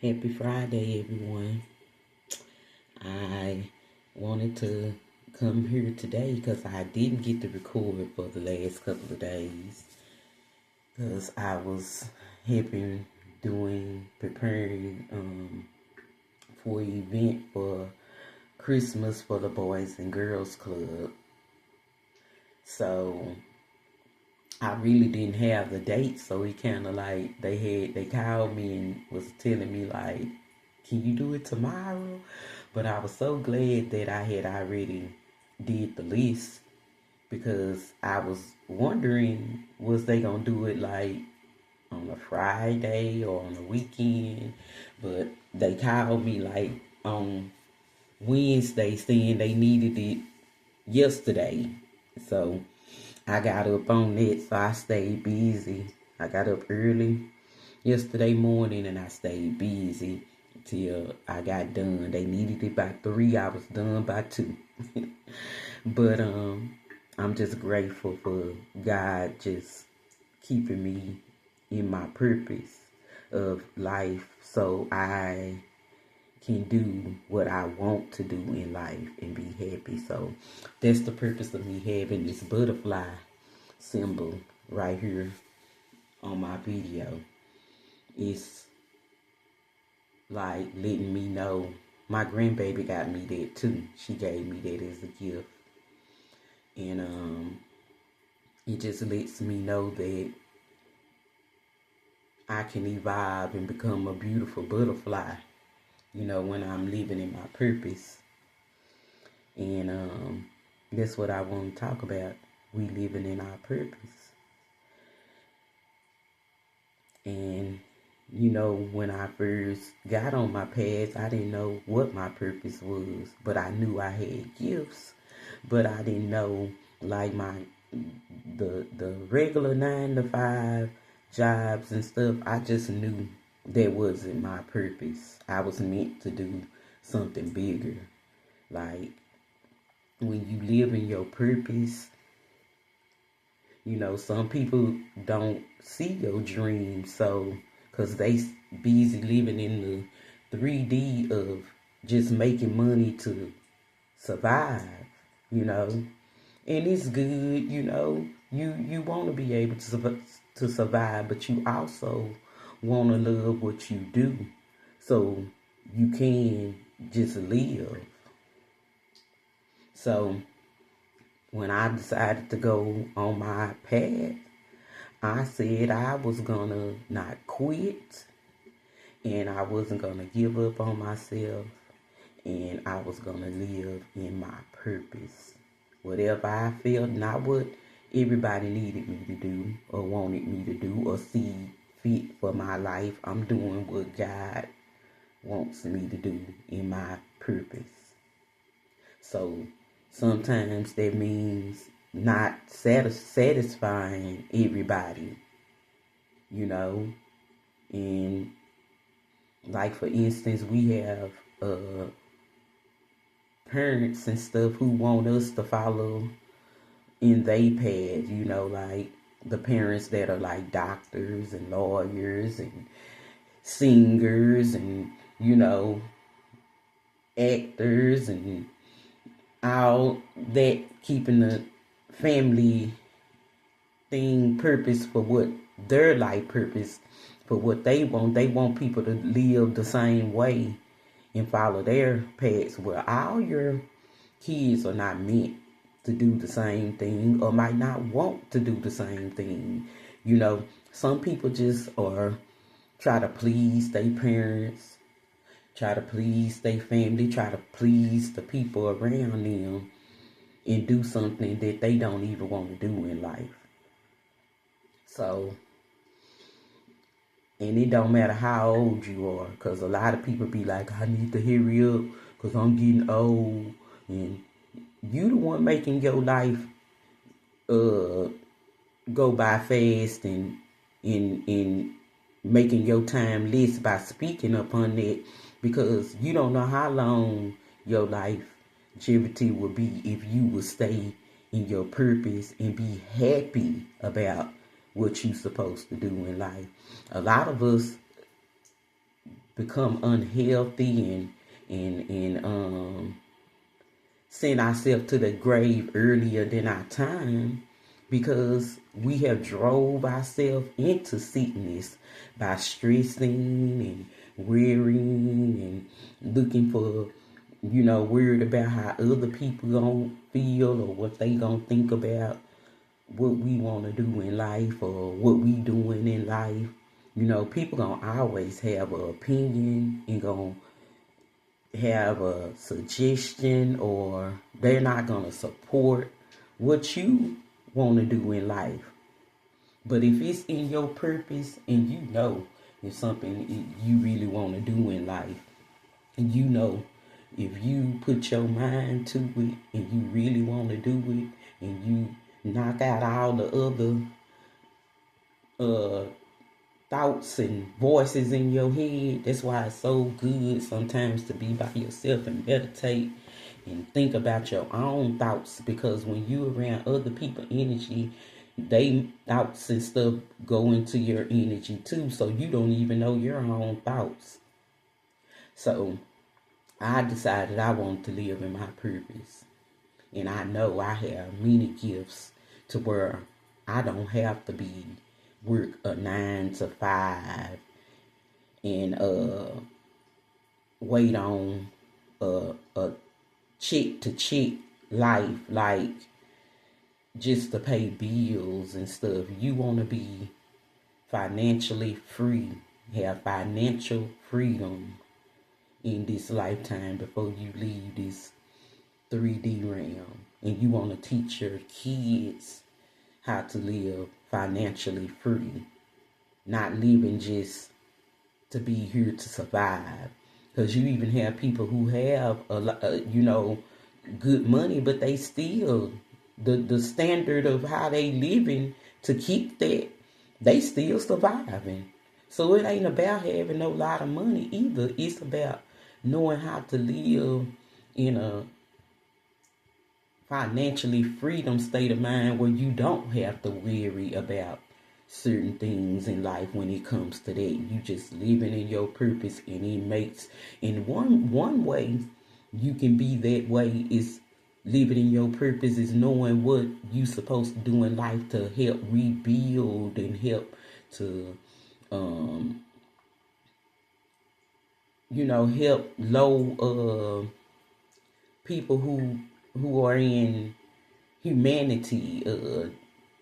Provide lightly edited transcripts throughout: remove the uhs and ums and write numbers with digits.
Happy Friday, everyone. I wanted to come here today because I didn't get to record for the last couple of days because I was helping preparing for an event for Christmas for the Boys and Girls Club. So I really didn't have the date, so it kind of like they called me and was telling me like, can you do it tomorrow? But I was so glad that I had already did the list because I was wondering, was they gonna do it like on a Friday or on a weekend? But they called me like on Wednesday saying they needed it yesterday. So I got up on it, so I stayed busy. I got up early yesterday morning and I stayed busy till I got done. They needed it by 3. I was done by 2. But I'm just grateful for God just keeping me in my purpose of life so I can do what I want to do in life and be happy. So that's the purpose of me having this butterfly symbol right here on my video. It's like letting me know my grandbaby got me that too. She gave me that as a gift. And it just lets me know that I can evolve and become a beautiful butterfly, when I'm living in my purpose. And that's what I want to talk about. We living in our purpose. And when I first got on my path, I didn't know what my purpose was, but I knew I had gifts, but I didn't know like the regular 9 to 5 jobs and stuff. I just knew that wasn't my purpose. I was meant to do something bigger. Like when you live in your purpose, some people don't see your dreams, so because they busy living in the 3D of just making money to survive, and it's good, you want to be able to survive, but you also want to love what you do, so you can just live. So when I decided to go on my path, I said I was gonna not quit and I wasn't gonna give up on myself and I was gonna live in my purpose. Whatever I felt, not what everybody needed me to do or wanted me to do or see fit for my life. I'm doing what God wants me to do in my purpose. So sometimes that means not satisfying everybody, and like for instance, we have parents and stuff who want us to follow in they path, like the parents that are like doctors and lawyers and singers and, actors and all that, keeping the family thing purpose for what their life purpose for what they want. They want people to live the same way and follow their paths. Well, all your kids are not meant to do the same thing or might not want to do the same thing. Some people just are try to please their parents, try to please their family, try to please the people around them and do something that they don't even want to do in life. So, and it don't matter how old you are, because a lot of people be like, I need to hurry up because I'm getting old. And you the one making your life go by fast and in making your time less by speaking upon it, because you don't know how long your life longevity will be if you will stay in your purpose and be happy about what you're supposed to do in life. A lot of us become unhealthy and send ourselves to the grave earlier than our time, because we have drove ourselves into sickness by stressing and worrying and looking for, worried about how other people gonna feel or what they gonna think about what we want to do in life or what we doing in life. People gonna always have an opinion and gonna have a suggestion, or they're not gonna support what you want to do in life. But if it's in your purpose and it's something you really want to do in life, and if you put your mind to it and you really want to do it, and you knock out all the other thoughts and voices in your head. That's why it's so good sometimes to be by yourself and meditate and think about your own thoughts, because when you around other people energy, they thoughts and stuff go into your energy too, so you don't even know your own thoughts. So I decided I want to live in my purpose, and I know I have many gifts to where I don't have to be work a 9 to 5 and wait on a check to check life, like just to pay bills and stuff. You want to be financially free, have financial freedom in this lifetime before you leave this 3D realm, and you want to teach your kids how to live financially free, not living just to be here to survive. Because you even have people who have good money, but they still the standard of how they living to keep that, they still surviving. So it ain't about having no lot of money either. It's about knowing how to live in a financially freedom state of mind where you don't have to worry about certain things in life. When it comes to that, you just living in your purpose, and it makes, in one way you can be that way is living in your purpose is knowing what you supposed to do in life to help rebuild and help to help low people who are in humanity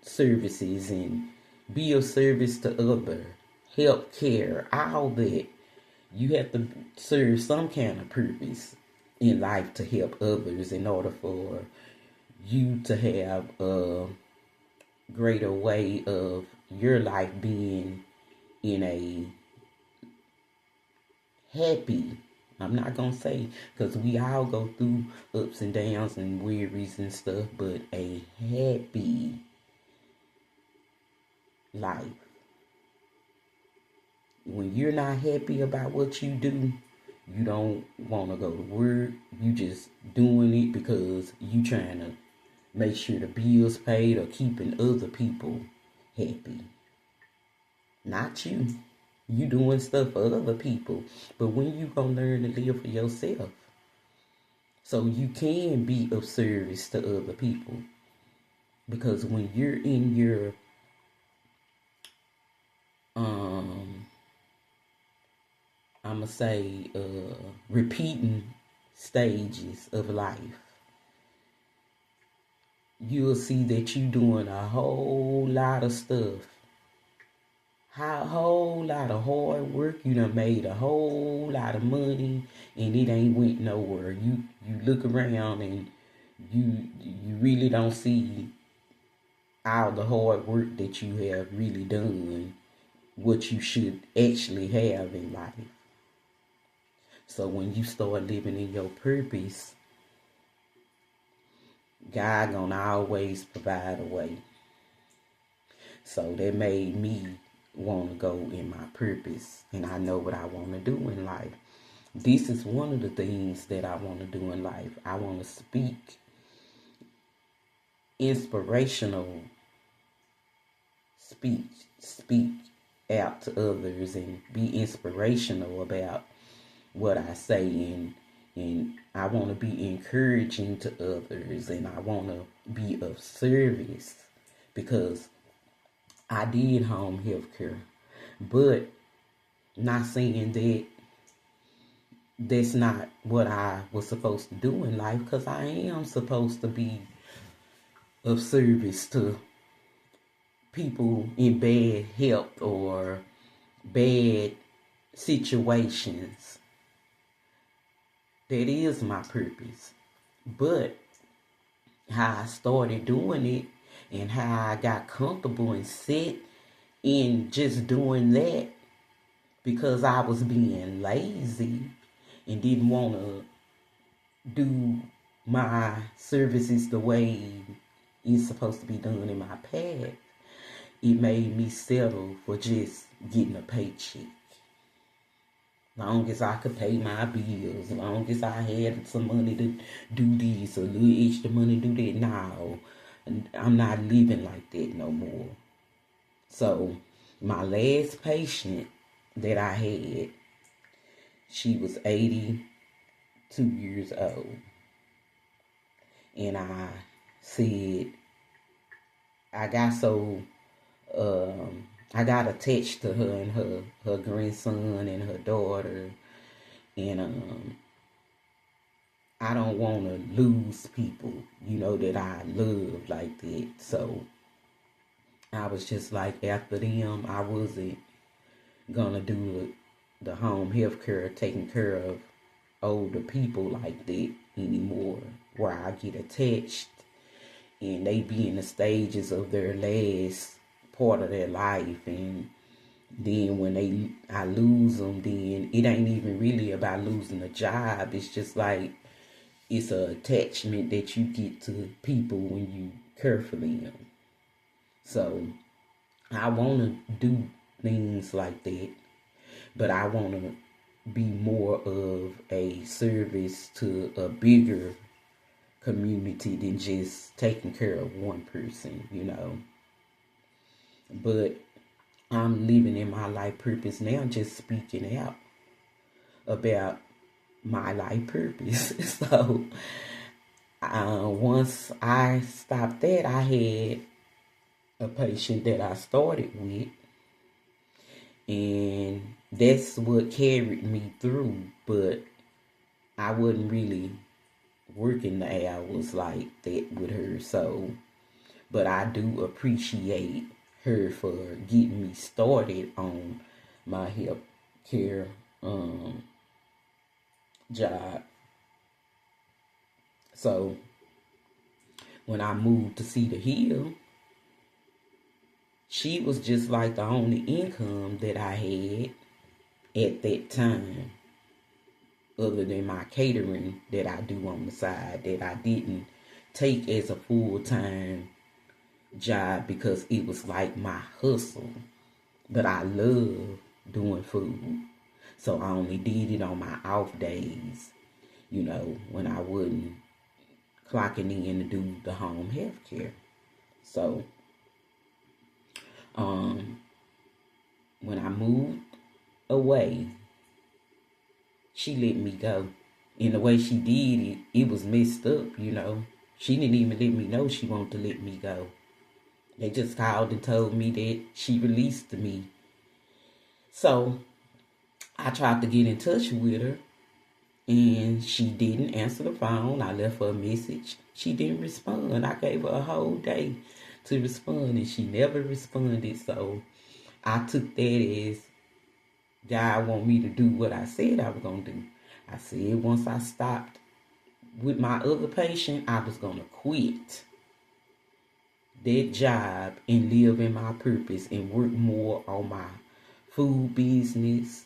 services, and be of service to other, help care, all that. You have to serve some kind of purpose in life to help others in order for you to have a greater way of your life being in a happy, I'm not gonna say, because we all go through ups and downs and worries and stuff, but a happy life. When you're not happy about what you do, you don't want to go to work. You just doing it because you trying to make sure the bills paid or keeping other people happy. Not you. You doing stuff for other people. But when you gonna learn to live for yourself, so you can be of service to other people? Because when you're in your I'ma say repeating stages of life, you'll see that you doing a whole lot of stuff, a whole lot of hard work. You done made a whole lot of money, and it ain't went nowhere. You look around and you really don't see all the hard work that you have really done, what you should actually have in life. So when you start living in your purpose, God gonna always provide a way. So that made me want to go in my purpose, and I know what I want to do in life. This is one of the things that I want to do in life. I want to speak inspirational speech, speak out to others and be inspirational about what I say, and I want to be encouraging to others, and I want to be of service, because I did home health care. But not saying that that's not what I was supposed to do in life, because I am supposed to be of service to people in bad health or bad situations. That is my purpose. But how I started doing it and how I got comfortable and set in just doing that, because I was being lazy and didn't want to do my services the way it's supposed to be done in my past, it made me settle for just getting a paycheck. Long as I could pay my bills, long as I had some money to do this, a little extra money to do that. Now, I'm not living like that no more. So, my last patient that I had, she was 82 years old. And I said, I got so, I got attached to her and her grandson and her daughter. And I don't want to lose people, that I love like that. So I was just like, after them, I wasn't going to do the home health care, taking care of older people like that anymore, where I get attached and they be in the stages of their last part of their life, and then when I lose them, then it ain't even really about losing a job. It's just like, it's an attachment that you get to people when you care for them. So I want to do things like that, but I want to be more of a service to a bigger community than just taking care of one person. But I'm living in my life purpose now, just speaking out about my life purpose. So once I stopped that, I had a patient that I started with, and that's what carried me through. But I wasn't really working the hours like that with her. So, but I do appreciate her for getting me started on my health care job. So when I moved to Cedar Hill, she was just like the only income that I had at that time, other than my catering that I do on the side, that I didn't take as a full-time job because it was like my hustle. But I love doing food. So I only did it on my off days, when I wasn't clocking in to do the home health care. So when I moved away, she let me go. And the way she did it, it was messed up, She didn't even let me know she wanted to let me go. They just called and told me that she released me. So I tried to get in touch with her, and she didn't answer the phone. I left her a message. She didn't respond. I gave her a whole day to respond, and she never responded. So I took that as God want me to do what I said I was going to do. I said once I stopped with my other patient, I was going to quit that job and live in my purpose and work more on my food business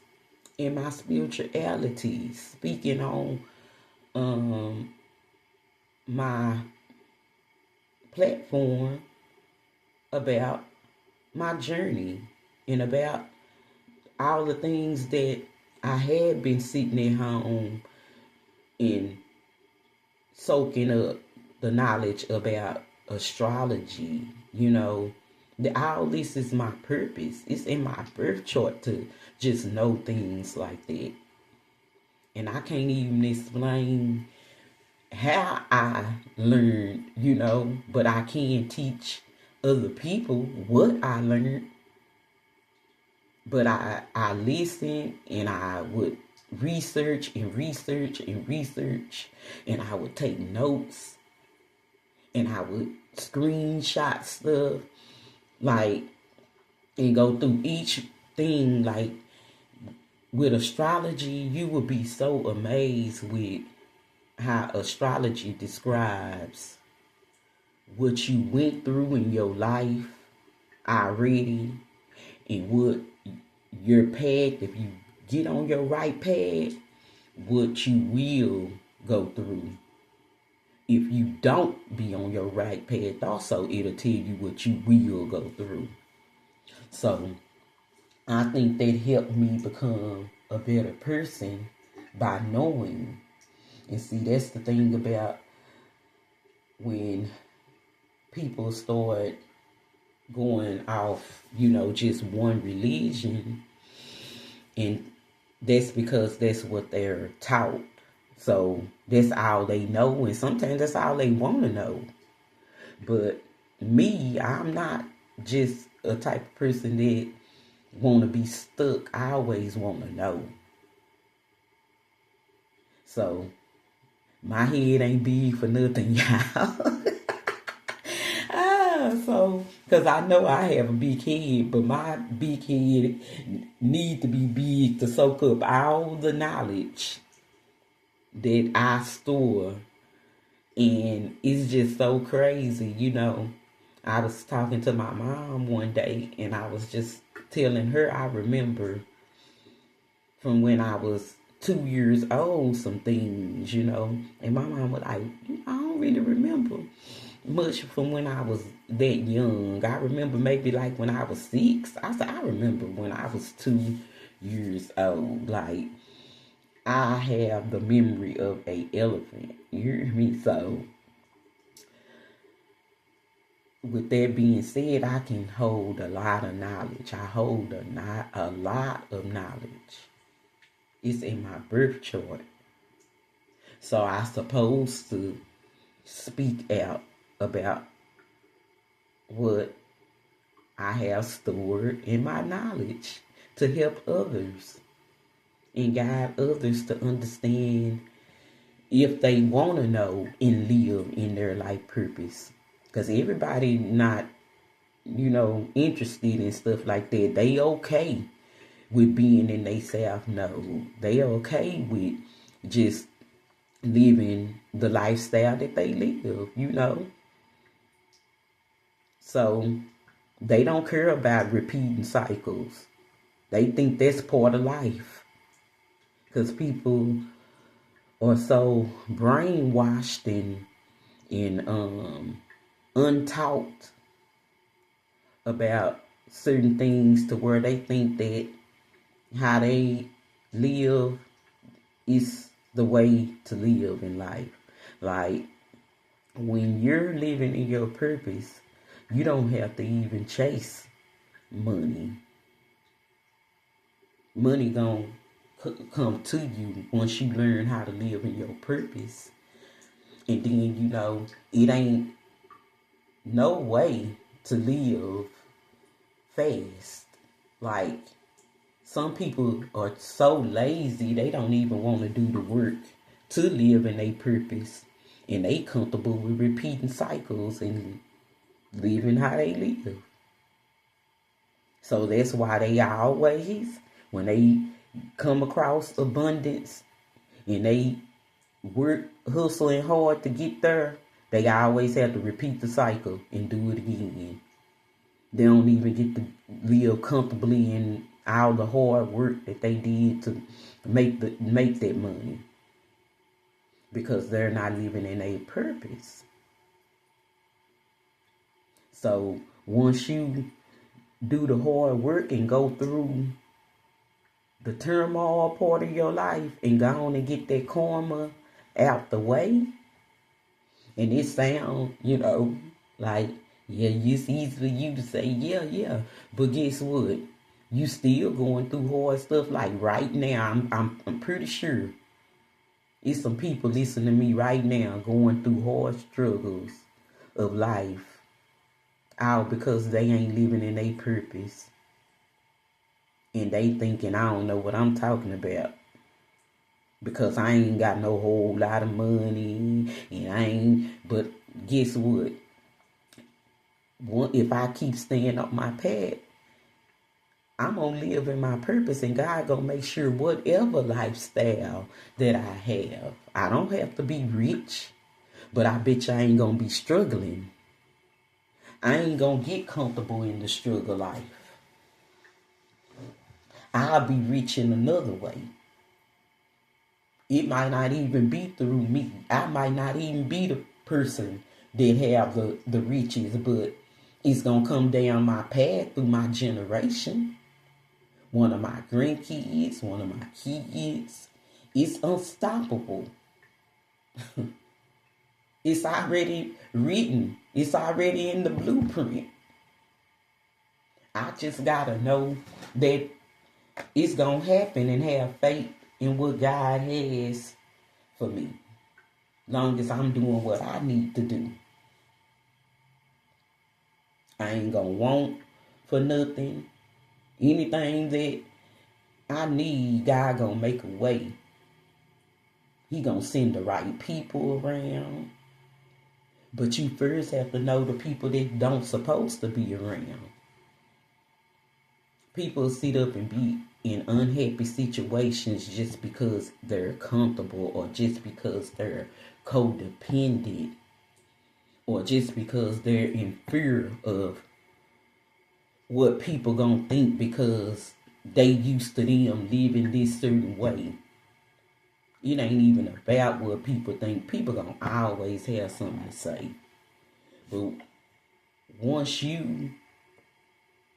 and my spirituality, speaking on my platform about my journey and about all the things that I had been sitting at home and soaking up the knowledge about astrology, All this is my purpose. It's in my birth chart to just know things like that. And I can't even explain how I learned, but I can teach other people what I learned. But I listened, and I would research and research and research, and I would take notes, and I would screenshot stuff, like, and go through each thing. Like, with astrology, you would be so amazed with how astrology describes what you went through in your life already, and what your path, if you get on your right path, what you will go through. If you don't be on your right path, also it'll tell you what you will go through. So I think that helped me become a better person by knowing. And see, that's the thing about when people start going off, just one religion, and that's because that's what they're taught. So that's all they know, and sometimes that's all they want to know. But me, I'm not just a type of person that want to be stuck. I always want to know. So my head ain't big for nothing, y'all. So, because I know I have a big head, but my big head need to be big to soak up all the knowledge that I store. And it's just so crazy, I was talking to my mom one day, and I was just telling her I remember from when I was 2 years old some things, and my mom was like, I don't really remember much from when I was that young. I remember maybe like when I was 6. I said, I remember when I was 2 years old. Like, I have the memory of an elephant. You hear me? So, with that being said, I can hold a lot of knowledge. I hold a lot of knowledge. It's in my birth chart. So, I'm supposed to speak out about what I have stored in my knowledge to help others and guide others to understand if they want to know and live in their life purpose. Because everybody not, interested in stuff like that. They okay with being in they self. No, they okay with just living the lifestyle that they live. So they don't care about repeating cycles. They think that's part of life. Because people are so brainwashed and untaught about certain things to where they think that how they live is the way to live in life. Like, when you're living in your purpose, you don't have to even chase money. Money gonna come to you once you learn how to live in your purpose. And then, it ain't no way to live fast. Like, some people are so lazy, they don't even want to do the work to live in their purpose. And they comfortable with repeating cycles and living how they live. So that's why they always, when they come across abundance and they work hustling hard to get there, they always have to repeat the cycle and do it again. They don't even get to live comfortably in all the hard work that they did to make that money, because they're not living in a purpose. So once you do the hard work and go through the turmoil part of your life and go on and get that karma out the way, and it sounds, like Yeah, it's easy for you to say, yeah, yeah. But guess what? You still going through hard stuff. Like right now, I'm pretty sure it's some people listening to me right now going through hard struggles of life. All because they ain't living in their purpose. And they thinking I don't know what I'm talking about. Because I ain't got no whole lot of money. And I ain't, but guess what? If I keep staying up my path, I'm gonna live in my purpose, and God gonna make sure whatever lifestyle that I have, I don't have to be rich, but I bet you I ain't gonna be struggling. I ain't gonna get comfortable in the struggle life. I'll be rich in another way. It might not even be through me. I might not even be the person that have the riches, but it's gonna come down my path through my generation. One of my grandkids, one of my kids. It's unstoppable. It's already written. It's already in the blueprint. I just gotta know that it's gonna happen and have faith in what God has for me. Long as I'm doing what I need to do. I ain't gonna want for nothing. Anything that I need, God gonna make a way. He gonna send the right people around. But you first have to know the people that don't supposed to be around. People sit up and be in unhappy situations just because they're comfortable, or just because they're codependent, or just because they're in fear of what people gonna think because they used to them living this certain way. It ain't even about what people think. People gonna always have something to say. But once you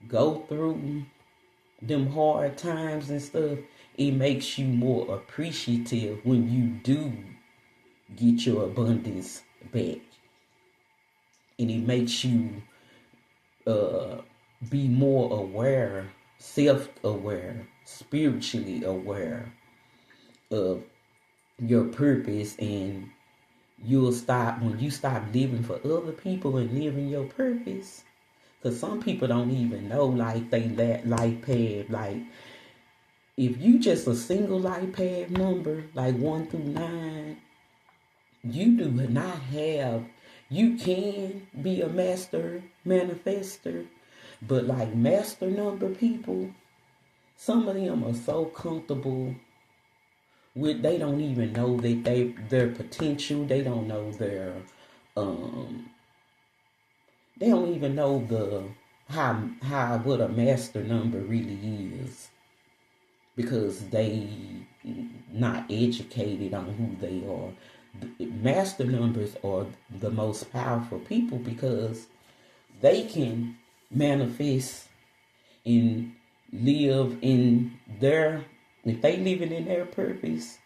go through them hard times and stuff, it makes you more appreciative when you do get your abundance back. And it makes you be more aware, self-aware, spiritually aware of your purpose, and you'll stop when you stop living for other people and living your purpose. Because some people don't even know, like, they life path. Like, if you just a single life path number, like 1 through 9, you do not have, you can be a master manifester, but like master number people, some of them are so comfortable with, they don't even know that their potential, they don't know their they don't even know the how what a master number really is, because they not educated on who they are. Master numbers are the most powerful people because they can manifest and live in their, if they living in their purpose,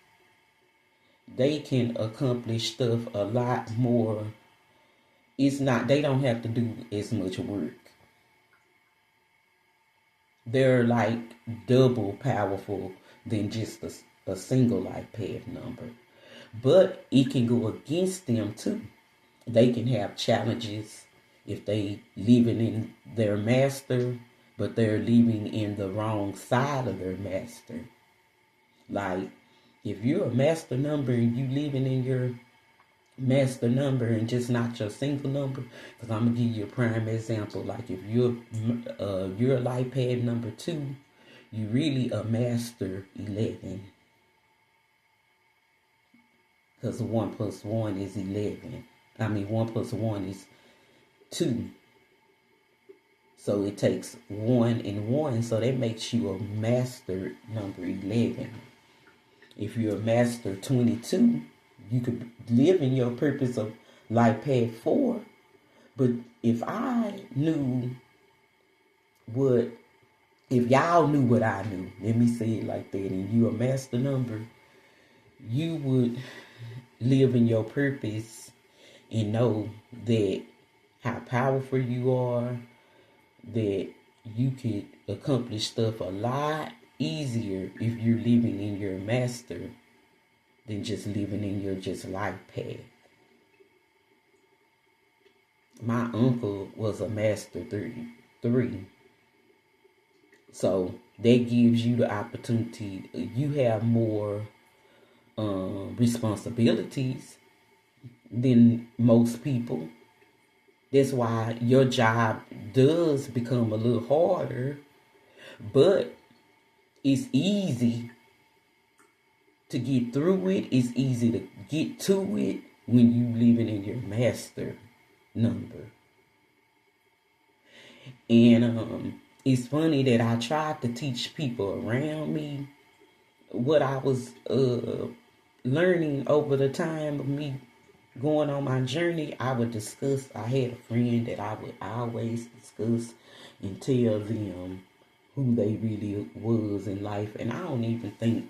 they can accomplish stuff a lot more. It's not, they don't have to do as much work. They're like double powerful than just a single life path number. But it can go against them too. They can have challenges if they living in their master, but they're living in the wrong side of their master. Like, if you're a master number and you living in your master number and just not your single number, because I'm gonna give you a prime example. Like, if you're life path number 2, you really a master 11, because 1 plus 1 is 11. 1 plus 1 is 2. So it takes 1 and 1, so that makes you a master number 11. If you're a master 22, you could live in your purpose of life path 4. But if I knew what, if y'all knew what I knew, let me say it like that, and you a master number, you would live in your purpose and know that how powerful you are, that you could accomplish stuff a lot easier if you're living in your master than just living in your just life path. My uncle was a master 33. So that gives you the opportunity. You have more responsibilities than most people. That's why your job does become a little harder, but it's easy to get through it. It's easy to get to it when you living in your master number. And it's funny that I tried to teach people around me what I was learning over the time of me going on my journey. I had a friend that I would always discuss and tell them who they really was in life. And I don't even think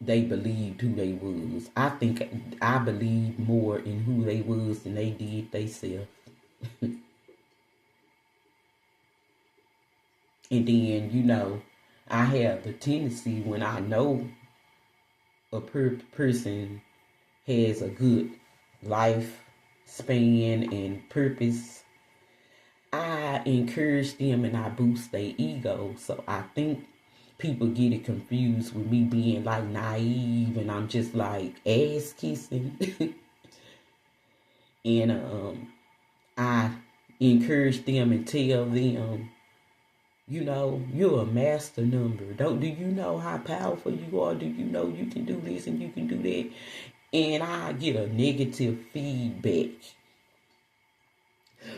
they believed who they was. I think I believed more in who they was than they did themselves. And then, I have the tendency when I know a person has a good life span and purpose, I encourage them and I boost their ego. So I think people get it confused with me being like naive and I'm just like ass kissing. And I encourage them and tell them, you're a master number. Do you know how powerful you are? Do you know you can do this and you can do that? And I get a negative feedback.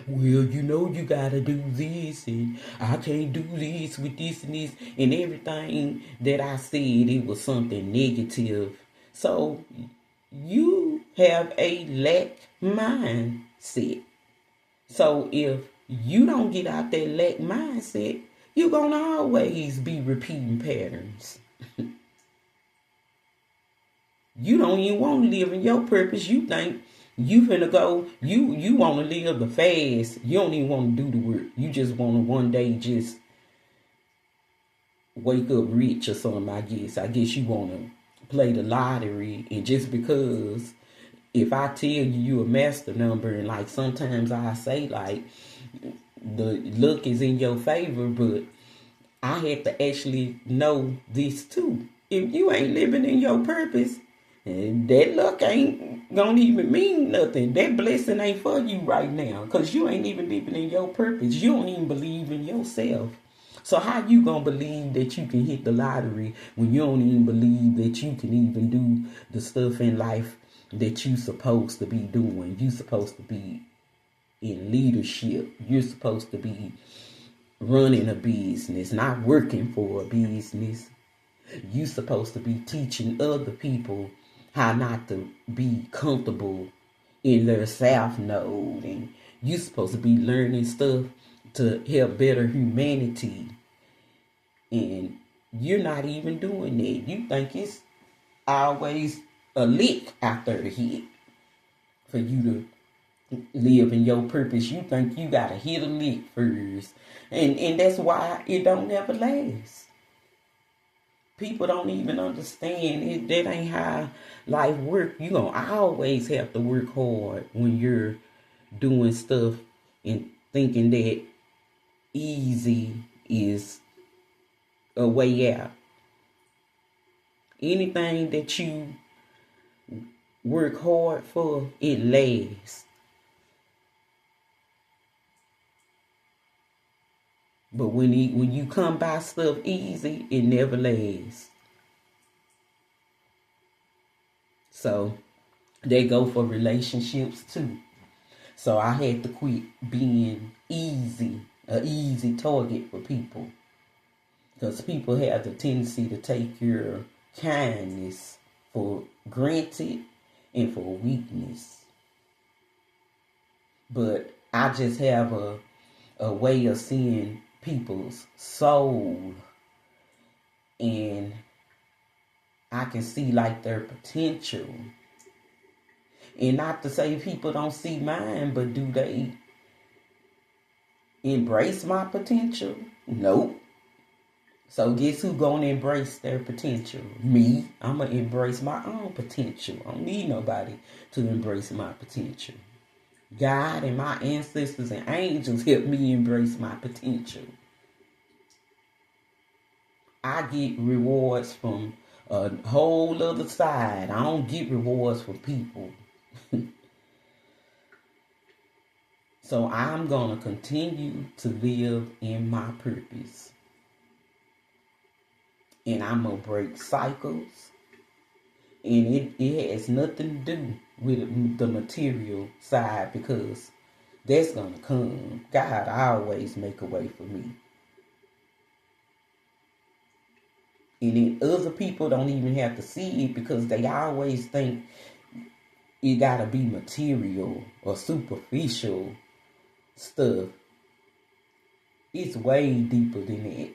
Well, you gotta do this, and I can't do this with this and this, and everything that I said, it was something negative. So you have a lack mindset. So if you don't get out that lack mindset, you're gonna always be repeating patterns. You don't even want to live in your purpose. You think you finna go, you want to live the fast. You don't even want to do the work. You just want to one day just wake up rich or something, I guess. I guess you want to play the lottery. And just because if I tell you a master number, and like sometimes I say like the luck is in your favor, but I had to actually know this too. If you ain't living in your purpose, and that luck ain't gonna even mean nothing. That blessing ain't for you right now, because you ain't even living in your purpose. You don't even believe in yourself. So how you gonna believe that you can hit the lottery when you don't even believe that you can even do the stuff in life that you supposed to be doing? You supposed to be in leadership. You're supposed to be running a business, not working for a business. You supposed to be teaching other people how not to be comfortable in their south node, and you supposed to be learning stuff to help better humanity, and you're not even doing that. You think it's always a lick after the hit for you to live in your purpose. You think you gotta hit a lick first, and that's why it don't never last. People don't even understand it. That ain't how life work. You gonna always have to work hard when you're doing stuff and thinking that easy is a way out. Anything that you work hard for, it lasts. But when you come by stuff easy, it never lasts. So they go for relationships too. So I had to quit being an easy target for people. Because people have the tendency to take your kindness for granted and for weakness. But I just have a way of seeing people's soul, and I can see like their potential. And not to say people don't see mine, but do they embrace my potential? Nope. So guess who gonna embrace their potential? Me. I'm gonna embrace my own potential. I don't need nobody to embrace my potential. God and my ancestors and angels help me embrace my potential. I get rewards from a whole other side. I don't get rewards from people. So I'm going to continue to live in my purpose. And I'm going to break cycles. And it has nothing to do with the material side, because that's going to come. God always make a way for me. And then other people don't even have to see it, because they always think it got to be material or superficial stuff. It's way deeper than that.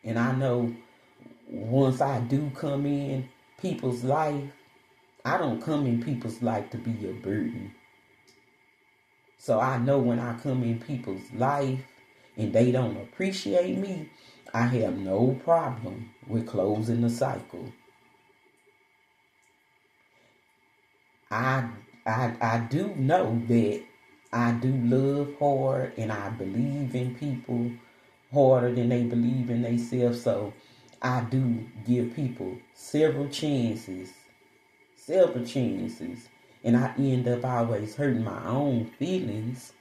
And I know once I do come in people's life, I don't come in people's life to be a burden. So I know when I come in people's life and they don't appreciate me, I have no problem with closing the cycle. I do know that I do love hard, and I believe in people harder than they believe in themselves. So I do give people several chances. And I end up always hurting my own feelings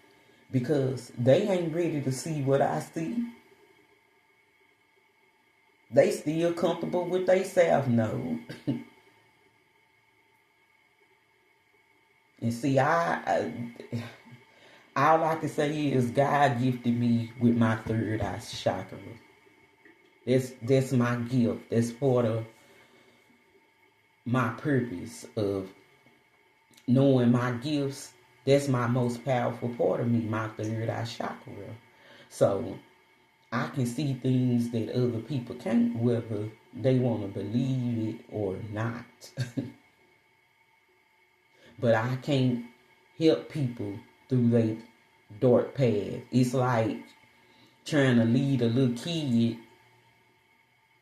because they ain't ready to see what I see. They still comfortable with themselves, no. And see, all I can say is God gifted me with my third eye chakra. That's my gift. That's part of my purpose of knowing my gifts. That's my most powerful part of me, my third eye chakra. So I can see things that other people can't, whether they want to believe it or not. But I can't help people through their dark path. It's like trying to lead a little kid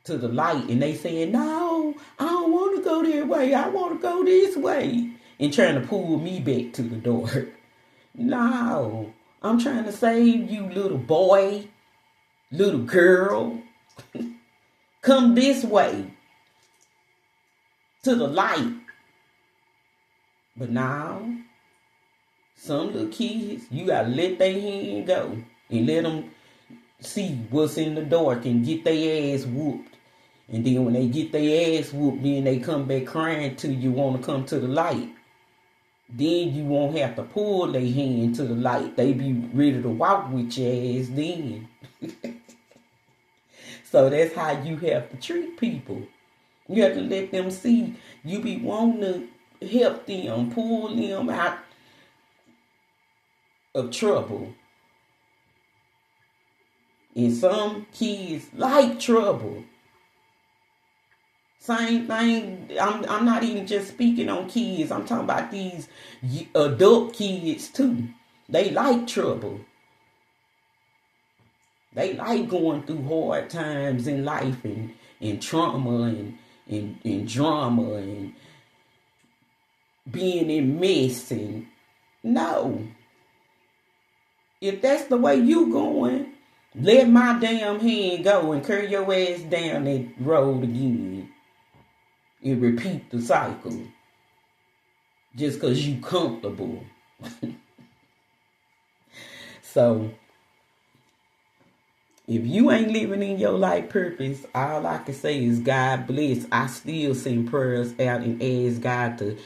to the light, and they saying, no, I don't want to go that way. I want to go this way. And trying to pull me back to the door. No, I'm trying to save you, little boy, little girl. Come this way to the light. But now, some little kids, you got to let their hand go and let them see what's in the dark and get their ass whooped. And then when they get their ass whooped, then they come back crying to you, want to come to the light. Then you won't have to pull their hand to the light. They be ready to walk with your ass then. So that's how you have to treat people. You have to let them see you be wanting to help them, pull them out of trouble. And some kids like trouble. Same thing, I'm not even just speaking on kids. I'm talking about these adult kids too. They like trouble. They like going through hard times in life and trauma and drama and being in mess. And no. If that's the way you going, let my damn hand go and carry your ass down that road again. And repeat the cycle. Just because you comfortable. So, if you ain't living in your life purpose, all I can say is God bless. I still send prayers out and ask God to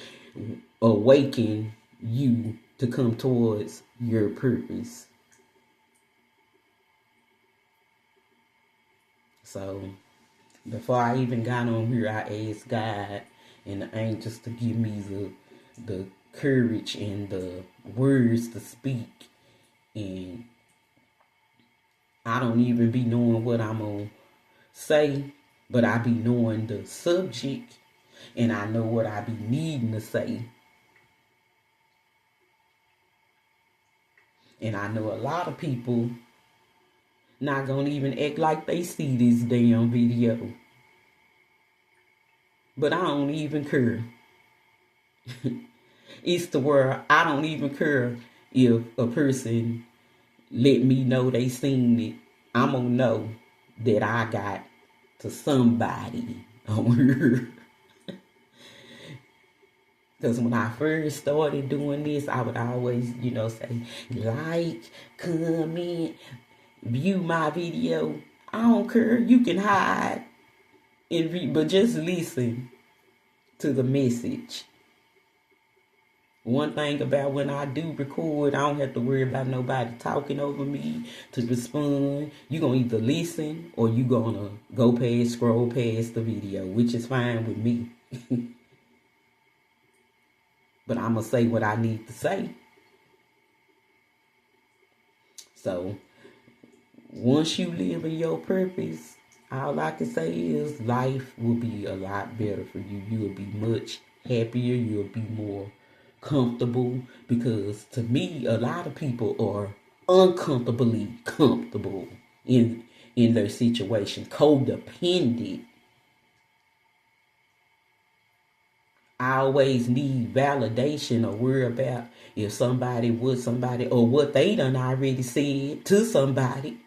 awaken you to come towards your purpose. So, before I even got on here, I asked God and the angels to give me the courage and the words to speak. And I don't even be knowing what I'm going to say, but I be knowing the subject, and I know what I be needing to say. And I know a lot of people not gonna even act like they see this damn video. But I don't even care. It's to where I don't even care if a person let me know they seen it. I'm gonna know that I got to somebody on here. Because when I first started doing this, I would always, say, like, comment, view my video. I don't care. You can hide and read, but just listen to the message. One thing about when I do record, I don't have to worry about nobody talking over me to respond. You're going to either listen or you're going to scroll past the video, which is fine with me. But I'm going to say what I need to say. So, once you live in your purpose, all I can say is life will be a lot better for you. You will be much happier. You'll be more comfortable. Because to me, a lot of people are uncomfortably comfortable in their situation. Codependent. I always need validation or worry about if somebody or what they done already said to somebody.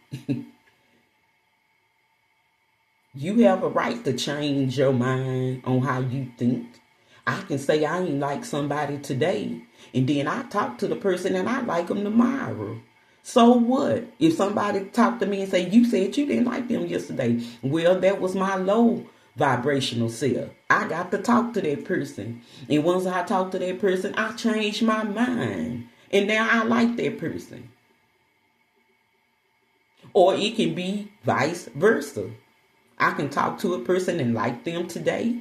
You have a right to change your mind on how you think. I can say I ain't like somebody today, and then I talk to the person and I like them tomorrow. So what? If somebody talk to me and say, you said you didn't like them yesterday. Well, that was my low vibrational self. I got to talk to that person. And once I talk to that person, I change my mind. And now I like that person. Or it can be vice versa. I can talk to a person and like them today.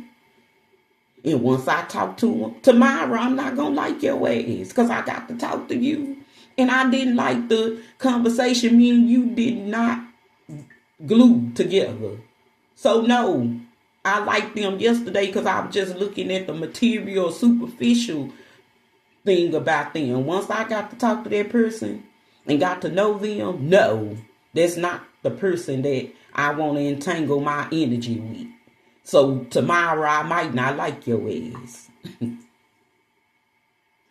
And once I talk to them tomorrow, I'm not going to like your ass because I got to talk to you. And I didn't like the conversation me and you did not glue together. So no, I liked them yesterday because I was just looking at the material, superficial thing about them. Once I got to talk to that person and got to know them, no, that's not the person that I want to entangle my energy with. So tomorrow I might not like your ass.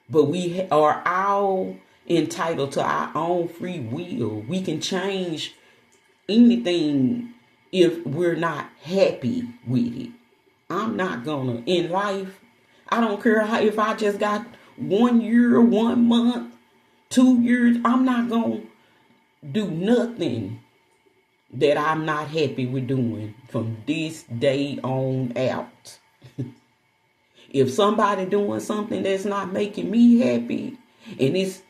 But we are all entitled to our own free will. We can change anything if we're not happy with it. I'm not gonna, in life, I don't care if I just got 1 year, 1 month, 2 years, I'm not gonna do nothing that I'm not happy with doing from this day on out. If somebody doing something that's not making me happy and it's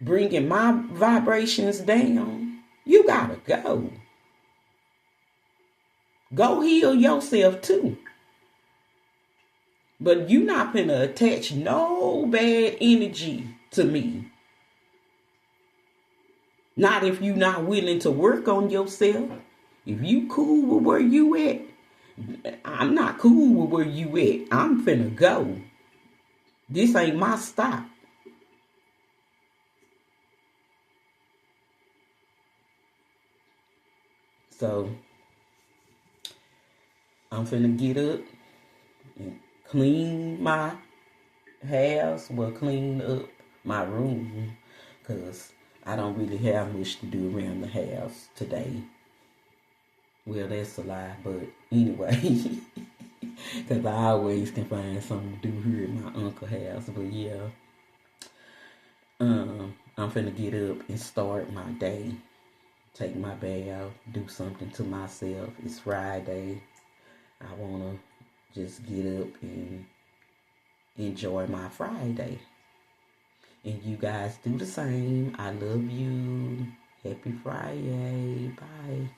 bringing my vibrations down, you gotta go. Go heal yourself too. But you not gonna attach no bad energy to me. Not if you not willing to work on yourself. If you cool with where you at, I'm not cool with where you at. I'm finna go. This ain't my stop. So, I'm finna get up and clean my house. Well, clean up my room. Because I don't really have much to do around the house today. Well, that's a lie, but anyway. Because I always can find something to do here at my uncle's house. But yeah, I'm finna get up and start my day. Take my bath, do something to myself. It's Friday. I want to just get up and enjoy my Friday. And you guys do the same. I love you. Happy Friday. Bye.